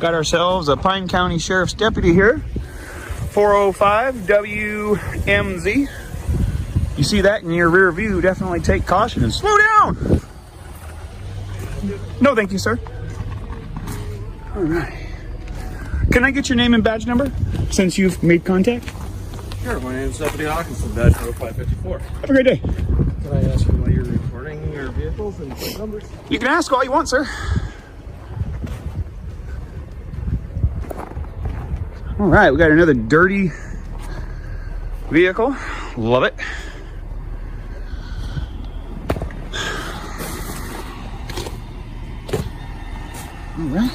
Got ourselves a Pine County Sheriff's Deputy here. 405 WMZ. You see that in your rear view, definitely take caution and slow down. No, thank you, sir. All right. Can I get your name and badge number since you've made contact? Sure, my name is Deputy Hawkinson, badge number 554. Have a great day. Can I ask you why you're recording your vehicles and plate numbers? You can ask all you want, sir. All right, we got another dirty vehicle. Love it. All right.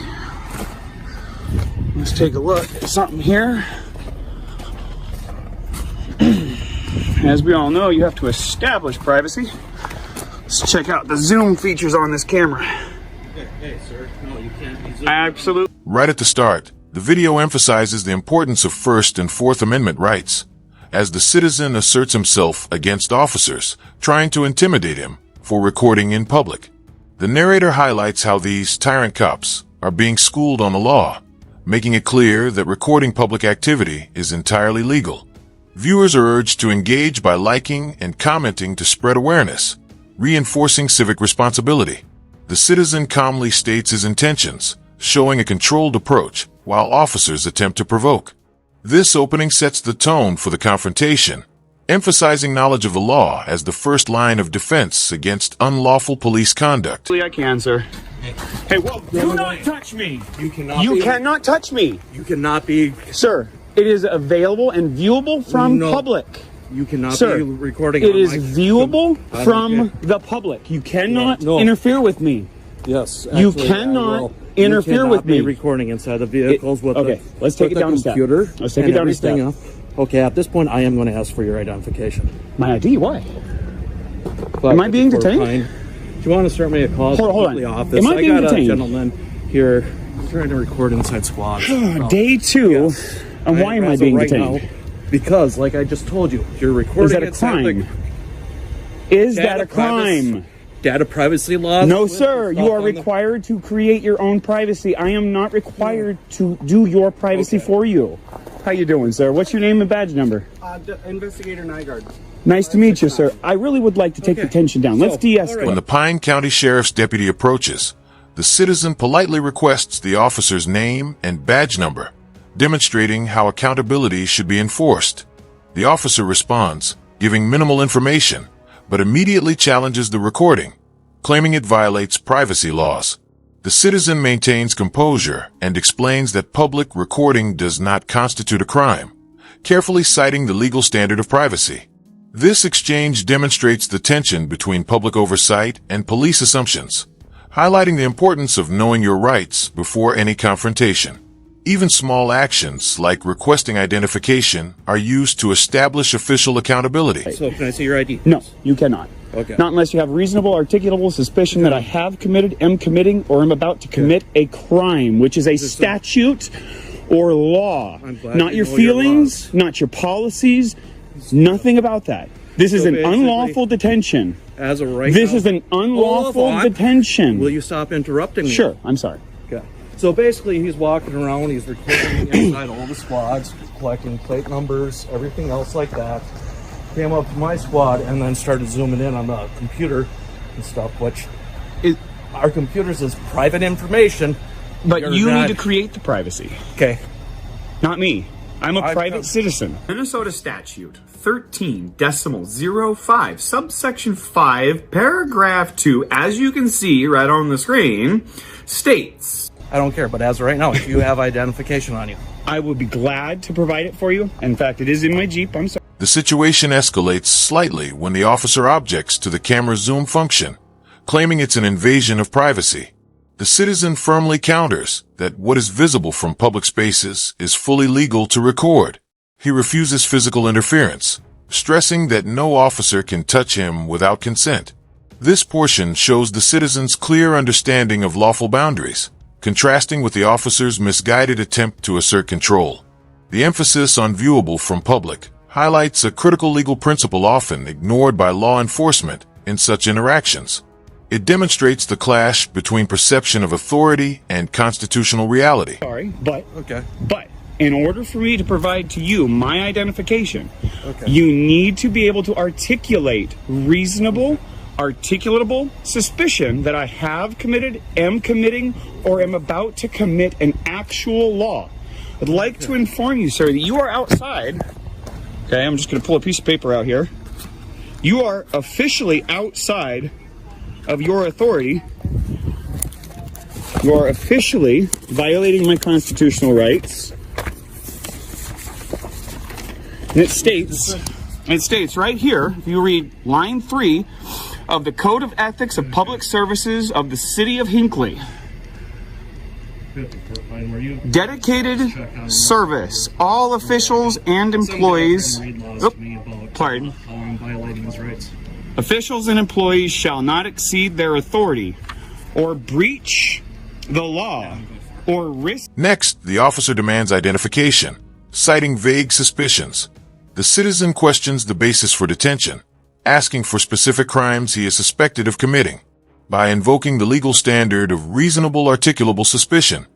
Let's take a look at something here. As we all know, you have to establish privacy. Let's check out the zoom features on this camera. Hey, sir. No, you can't be zooming. Absolutely. Right at the start, the video emphasizes the importance of First and Fourth Amendment rights, as the citizen asserts himself against officers trying to intimidate him for recording in public. The narrator highlights how these tyrant cops are being schooled on the law, making it clear that recording public activity is entirely legal. Viewers are urged to engage by liking and commenting to spread awareness, reinforcing civic responsibility. The citizen calmly states his intentions, showing a controlled approach, while officers attempt to provoke. This opening sets the tone for the confrontation, emphasizing knowledge of the law as the first line of defense against unlawful police conduct. I can, sir. Hey, whoa, do not touch me. You cannot. You cannot touch me. You cannot be. Sir, it is available and viewable from public. You cannot Sir, be recording. It is viewable from the public. You cannot interfere with me. Yes. You cannot interfere with me. Be recording inside the vehicles with okay, let's take it down a step. Computer. Let's take it down a step. Okay, at this point, I am going to ask for your identification. My ID? Why? Am I being detained? Do you want to start me a call? Hold on. Office? Am I being detained? A gentleman here trying to record inside squad. Day 2. Yes. And why am I being detained? Now, because, like I just told you, you're recording. Is that a crime? Is that a crime? Data privacy laws? No, sir. You are required to create your own privacy. I am not required to do your privacy for you. How you doing, sir? What's your name and badge number? Investigator Nygaard. Nice to meet you, sir. I really would like to take the tension down. Let's de-escalate. When the Pine County Sheriff's deputy approaches, the citizen politely requests the officer's name and badge number, demonstrating how accountability should be enforced. The officer responds, giving minimal information, but immediately challenges the recording, claiming it violates privacy laws. The citizen maintains composure and explains that public recording does not constitute a crime, carefully citing the legal standard of privacy. This exchange demonstrates the tension between public oversight and police assumptions, highlighting the importance of knowing your rights before any confrontation. Even small actions like requesting identification are used to establish official accountability. So can I see your ID? No, you cannot. Okay. Not unless you have reasonable, articulable suspicion that I have committed, am committing, or am about to commit a crime, which is a statute or law. Not your feelings, not your policies, nothing about that. This is an unlawful detention. As of right This now, is an unlawful detention. Will you stop interrupting me? Sure, I'm sorry. Okay. So basically, he's walking around, he's recording inside all the squads, collecting plate numbers, everything else like that. Came up to my squad and then started zooming in on the computer and stuff, which our computers is private information. But you need to create the privacy. Okay. Not me. I'm a private citizen. Minnesota statute 13.05 subsection 5 paragraph 2, as you can see right on the screen, states, I don't care, but as of right now, if you have identification on you, I would be glad to provide it for you. In fact, it is in my Jeep. I'm sorry. The situation escalates slightly when the officer objects to the camera's zoom function, claiming it's an invasion of privacy. The citizen firmly counters that what is visible from public spaces is fully legal to record. He refuses physical interference, stressing that no officer can touch him without consent. This portion shows the citizen's clear understanding of lawful boundaries, contrasting with the officer's misguided attempt to assert control. The emphasis on viewable from public highlights a critical legal principle often ignored by law enforcement in such interactions. It demonstrates the clash between perception of authority and constitutional reality. Sorry, but Okay. in order for me to provide to you my identification, Okay. you need to be able to articulate reasonable, articulatable suspicion that I have committed, am committing, or am about to commit an actual law. I'd like to inform you, sir, that you are outside. Okay, I'm just going to pull a piece of paper out here. You are officially outside of your authority. You are officially violating my constitutional rights. And it states right here, if you read line 3 of the Code of Ethics of Public Services of the City of Hinckley. Dedicated service. All officials and employees. Pardon. How I'm violating his rights. Officials and employees shall not exceed their authority or breach the law or risk. Next, the officer demands identification, citing vague suspicions. The citizen questions the basis for detention, asking for specific crimes he is suspected of committing. By invoking the legal standard of reasonable articulable suspicion,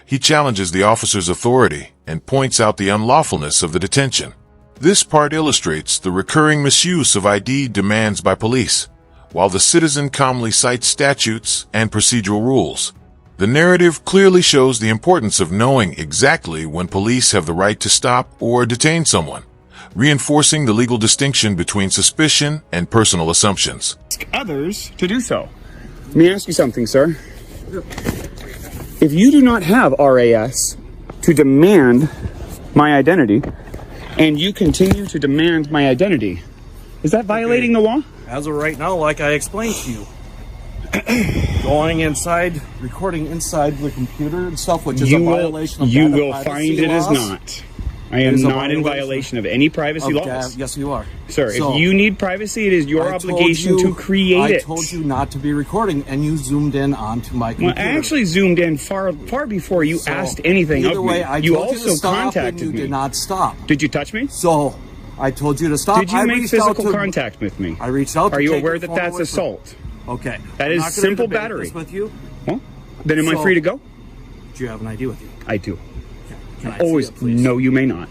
he challenges the officer's authority and points out the unlawfulness of the detention. This part illustrates the recurring misuse of ID demands by police, while the citizen calmly cites statutes and procedural rules. The narrative clearly shows the importance of knowing exactly when police have the right to stop or detain someone, reinforcing the legal distinction between suspicion and personal assumptions. Others to do so. Let me ask you something, sir. If you do not have RAS to demand my identity, and you continue to demand my identity, is that violating the law? As of right now, like I explained to you, going inside, recording inside the computer and stuff, which is a violation of you data will privacy find it is laws. not. I am Is a not in violation violation of any privacy of laws. yes, you are. Sir, So, if you need privacy, it is your I told obligation you- to create it. I told you not to be recording, and you zoomed in onto my Well, computer. I actually zoomed in far before you So, asked anything either of way, me. I You told you also to stop, contacted and you me. did not stop. Did you touch me? So, I told you to stop. Did you I make reached out physical to- contact with me? I reached out. To Are you take aware your that phone that's away from- assault? Okay. That I'm is not gonna simple debate battery. this with you. Well, then am I So- free to go? Do you have an ID with you? I do. Can I see Always. it, please? No, you may not.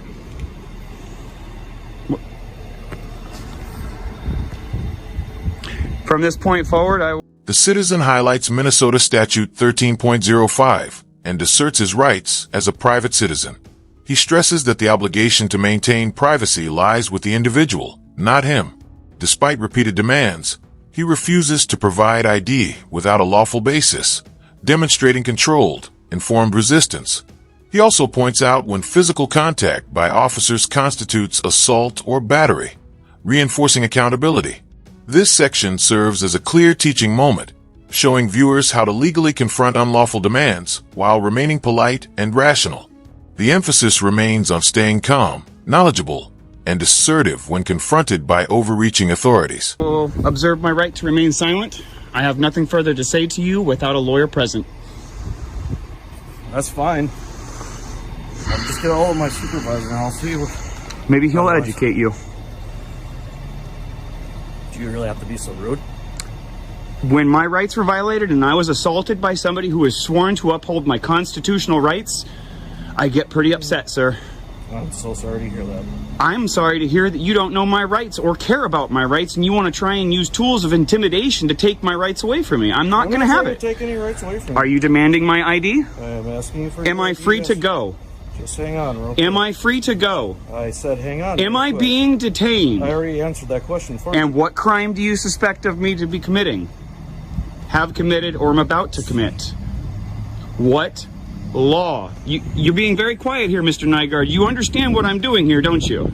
From this point forward, I will. The citizen highlights Minnesota Statute 13.05 and asserts his rights as a private citizen. He stresses that the obligation to maintain privacy lies with the individual, not him. Despite repeated demands, he refuses to provide ID without a lawful basis, demonstrating controlled, informed resistance. He also points out when physical contact by officers constitutes assault or battery, reinforcing accountability. This section serves as a clear teaching moment, showing viewers how to legally confront unlawful demands while remaining polite and rational. The emphasis remains on staying calm, knowledgeable, and assertive when confronted by overreaching authorities. will observe my right to remain silent. I have nothing further to say to you without a lawyer present. That's fine. I'll just get a hold of my supervisor and I'll see what. Maybe he'll Otherwise- educate you. Do you really have to be so rude? When my rights were violated and I was assaulted by somebody who was sworn to uphold my constitutional rights, I get pretty upset, sir. I'm so sorry to hear that. I'm sorry to hear that you don't know my rights or care about my rights and you want to try and use tools of intimidation to take my rights away from me. I'm not going to have it. Take any rights away from Are you demanding my ID? I am asking you for. Am I free to go? Just hang on, real quick. Am I free to go? I said hang on. Am real I quick. being detained? I already answered that question for you. And what crime do you suspect of me to be committing? Have committed or am about to commit? What law? You're being very quiet here, Mr. Nygaard. You understand what I'm doing here, don't you?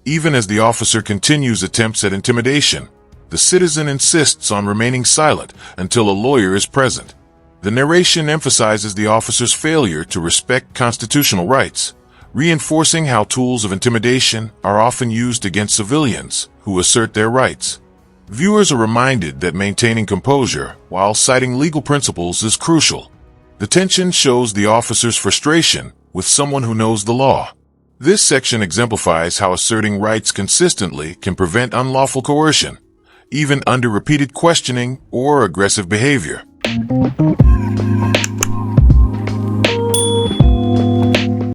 Even as the officer continues attempts at intimidation, the citizen insists on remaining silent until a lawyer is present. The narration emphasizes the officer's failure to respect constitutional rights, reinforcing how tools of intimidation are often used against civilians who assert their rights. Viewers are reminded that maintaining composure while citing legal principles is crucial. The tension shows the officer's frustration with someone who knows the law. This section exemplifies how asserting rights consistently can prevent unlawful coercion. even under repeated questioning or aggressive behavior.